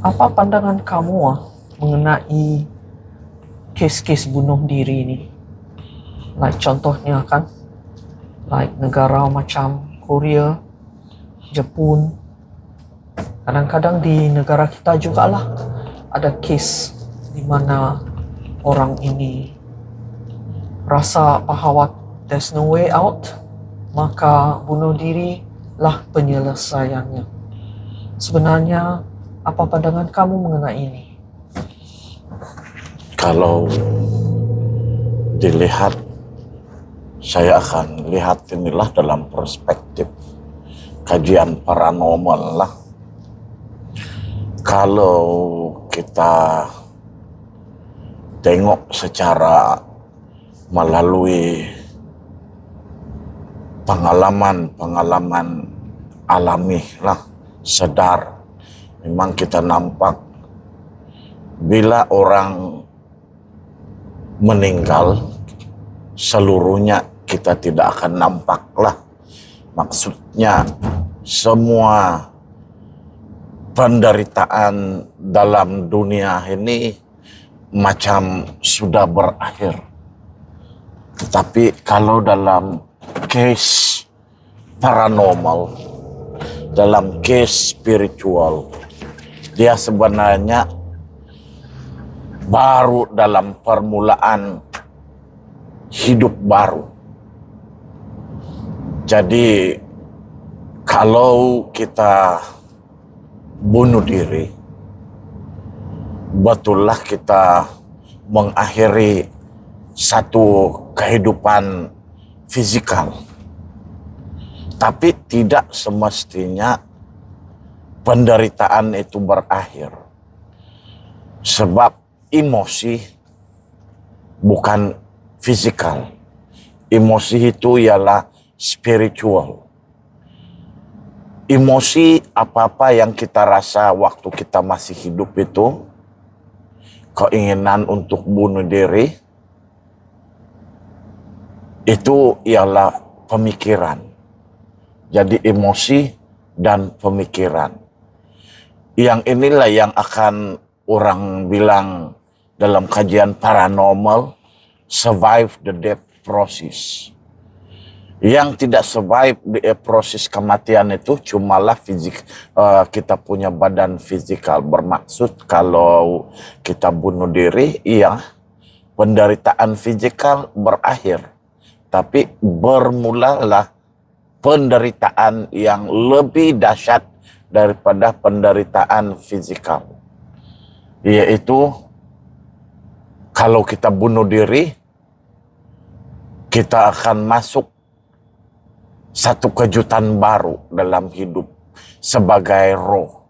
Apa pandangan kamu mengenai kes-kes bunuh diri ini? Like contohnya kan, like negara macam Korea, Jepun, kadang-kadang di negara kita jugalah ada kes di mana orang ini rasa bahawa there's no way out, maka bunuh diri lah penyelesaiannya. Sebenarnya apa pandangan kamu mengenai ini? Kalau dilihat, saya akan lihat inilah dalam perspektif kajian paranormal lah. Kalau kita tengok secara melalui pengalaman alami lah, sedar, memang kita nampak bila orang meninggal seluruhnya kita tidak akan nampak lah. Maksudnya semua penderitaan dalam dunia ini macam sudah berakhir. Tetapi kalau dalam case paranormal, dalam case spiritual, dia sebenarnya baru dalam permulaan hidup baru. Jadi kalau kita bunuh diri, betullah kita mengakhiri satu kehidupan fisikal. Tapi tidak semestinya penderitaan itu berakhir. Sebab emosi bukan fisikal. Emosi itu ialah spiritual. Emosi apa-apa yang kita rasa waktu kita masih hidup itu, keinginan untuk bunuh diri, itu ialah pemikiran. Jadi emosi dan pemikiran. Yang inilah yang akan orang bilang dalam kajian paranormal, survive the death process. Yang tidak survive the proses kematian itu cumalah fisik, kita punya badan fisikal. Bermaksud kalau kita bunuh diri, iya, penderitaan fisikal berakhir. Tapi bermulalah penderitaan yang lebih dahsyat daripada penderitaan fisikal. Yaitu kalau kita bunuh diri, kita akan masuk satu kejutan baru dalam hidup sebagai roh.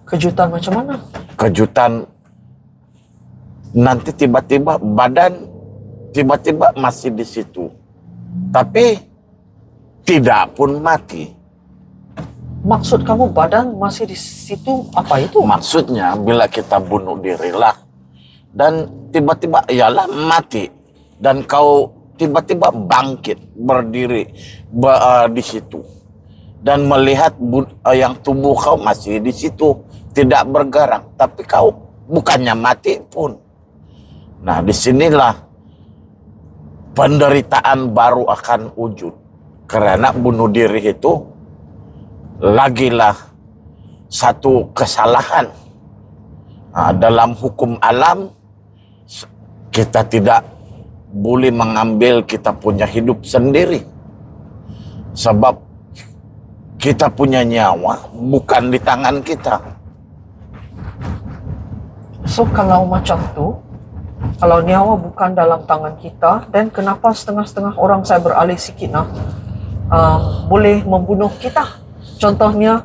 Kejutan macam mana? Kejutan nanti tiba-tiba badan tiba-tiba masih di situ, tapi tidak pun mati. Maksud kamu badan masih di situ, apa itu? Maksudnya bila kita bunuh diri lah dan tiba-tiba ialah mati dan kau tiba-tiba bangkit berdiri di situ dan melihat yang tubuh kau masih di situ tidak bergerak, tapi kau bukannya mati pun. Nah, disinilah penderitaan baru akan wujud, karena bunuh diri itu lagilah satu kesalahan. Nah, dalam hukum alam kita tidak boleh mengambil kita punya hidup sendiri, sebab kita punya nyawa bukan di tangan kita. So kalau macam tu, kalau nyawa bukan dalam tangan kita, dan kenapa setengah-setengah orang, saya beralih sikit boleh membunuh kita? Contohnya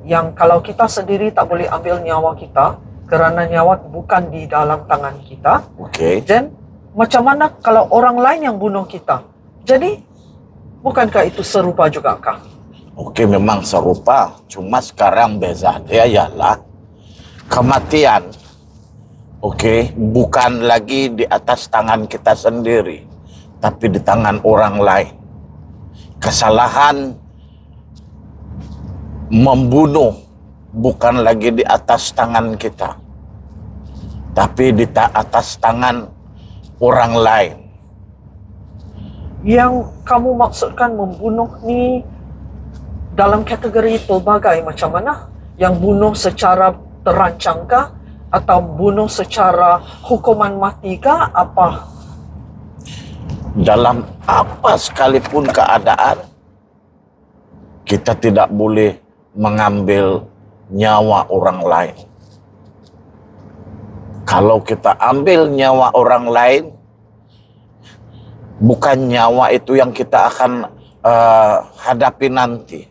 yang kalau kita sendiri tak boleh ambil nyawa kita kerana nyawa bukan di dalam tangan kita. Okey. Dan macam mana kalau orang lain yang bunuh kita? Jadi bukankah itu serupa juga kah? Okey, memang serupa. Cuma sekarang beza dia ialah kematian. Okey, bukan lagi di atas tangan kita sendiri, tapi di tangan orang lain. Kesalahan membunuh bukan lagi di atas tangan kita, tapi di atas tangan orang lain. Yang kamu maksudkan membunuh ni dalam kategori itu bagai macam mana? Yang bunuh secara terancangkah? Atau bunuh secara hukuman mati kah? Apa? Dalam apa sekalipun keadaan, kita tidak boleh mengambil nyawa orang lain. Kalau kita ambil nyawa orang lain, bukan nyawa itu yang kita akan hadapi nanti.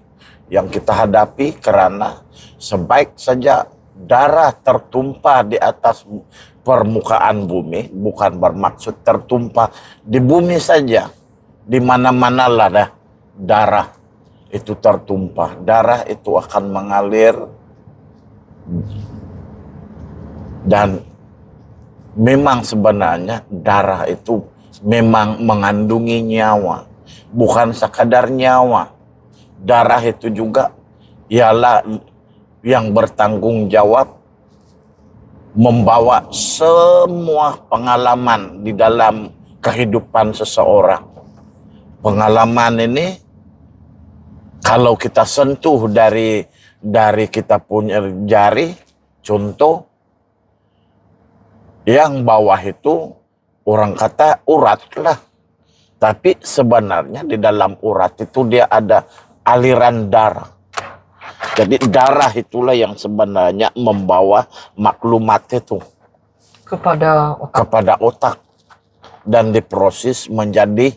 Yang kita hadapi karena sebaik saja darah tertumpah di atas permukaan bumi, bukan bermaksud tertumpah di bumi saja. Di mana-mana lah dah darah itu tertumpah. Darah itu akan mengalir dan memang sebenarnya darah itu memang mengandungi nyawa. Bukan sekadar nyawa. Darah itu juga ialah yang bertanggung jawab membawa semua pengalaman di dalam kehidupan seseorang. Pengalaman ini kalau kita sentuh dari kita punya jari, contoh yang bawah itu orang kata urat lah. Tapi sebenarnya di dalam urat itu dia ada aliran darah. Jadi darah itulah yang sebenarnya membawa maklumat itu kepada otak dan diproses menjadi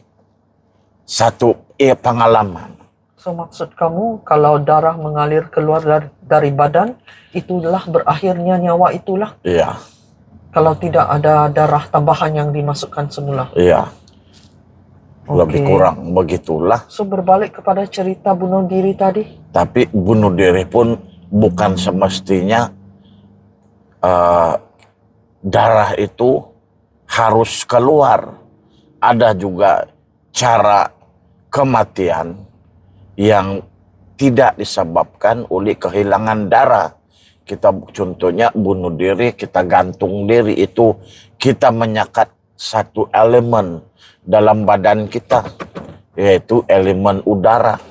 satu pengalaman. So maksud kamu kalau darah mengalir keluar dari badan, itulah berakhirnya nyawa itulah? Iya. Kalau tidak ada darah tambahan yang dimasukkan semula? Iya. Lebih kurang begitulah. So berbalik kepada cerita bunuh diri tadi. Tapi bunuh diri pun bukan semestinya darah itu harus keluar. Ada juga cara kematian yang tidak disebabkan oleh kehilangan darah. Kita contohnya bunuh diri, kita gantung diri, itu kita menyekat satu elemen dalam badan kita, yaitu elemen udara.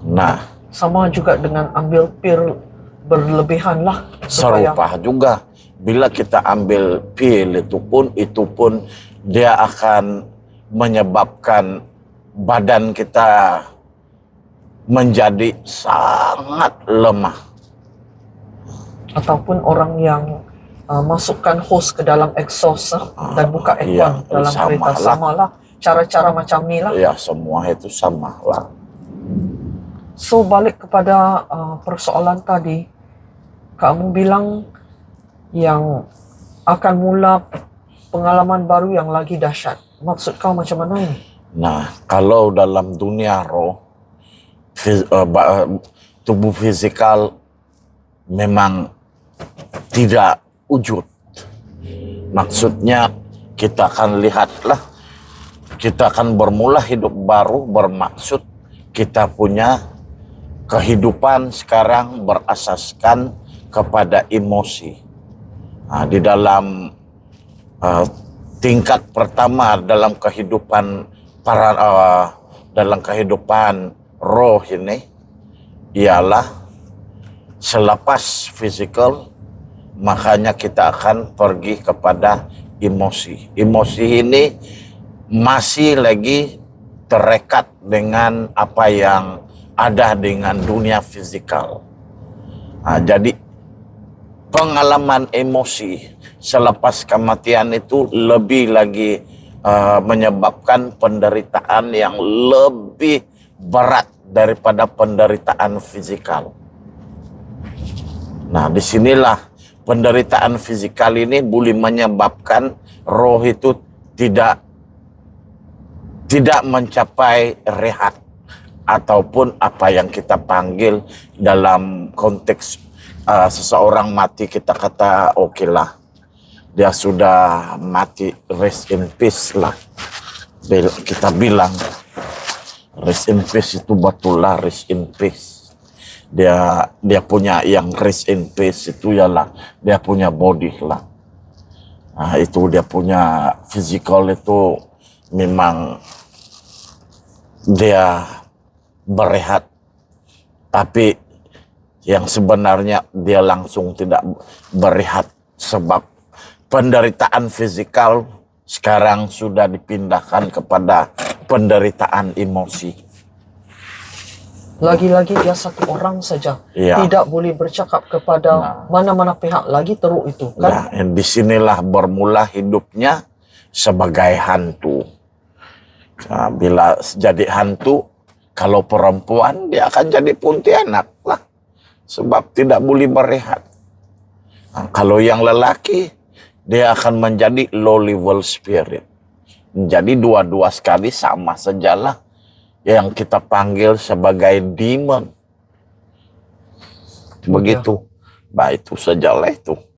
Nah, sama juga dengan ambil pil berlebihan lah. Serupa juga. Bila kita ambil pil itu pun dia akan menyebabkan badan kita menjadi sangat lemah. Ataupun orang yang masukkan hos ke dalam exhaust dan buka aircon dalam kereta, samalah. Cara-cara macam ni lah. Ya, semua itu sama lah. So balik kepada persoalan tadi, kamu bilang yang akan mula pengalaman baru yang lagi dahsyat. Maksud kau macam mana ini? Nah, kalau dalam dunia roh, tubuh fizikal memang tidak wujud. Maksudnya kita akan lihatlah, kita akan bermula hidup baru, bermaksud kita punya kehidupan sekarang berasaskan kepada emosi. Nah, di dalam tingkat pertama dalam kehidupan dalam kehidupan roh ini ialah selepas fisikal, makanya kita akan pergi kepada emosi. Emosi ini masih lagi terekat dengan apa yang ada dengan dunia fisikal. Nah, jadi pengalaman emosi selepas kematian itu lebih lagi menyebabkan penderitaan yang lebih berat daripada penderitaan fisikal. Nah, disinilah penderitaan fisikal ini boleh menyebabkan roh itu tidak mencapai rehat, ataupun apa yang kita panggil dalam konteks seseorang mati, kita kata oke lah, dia sudah mati, rest in peace lah. Kita bilang rest in peace itu betul lah, rest in peace. Dia punya yang rest in peace itu ialah dia punya body lah. Nah, itu dia punya physical itu memang dia berehat. Tapi yang sebenarnya dia langsung tidak berehat sebab penderitaan fisikal sekarang sudah dipindahkan kepada penderitaan emosi. Lagi-lagi dia satu orang saja. Iya. Tidak boleh bercakap kepada mana-mana pihak lagi teruk itu. Kan? Nah, disinilah bermula hidupnya sebagai hantu. Nah, bila jadi hantu, kalau perempuan dia akan jadi Pontianak lah. Sebab tidak boleh berehat. Nah, kalau yang lelaki, dia akan menjadi low level spirit. Jadi dua-dua sekali sama sajalah. Yang kita panggil sebagai demon. Begitu. Bah, itu sajalah itu.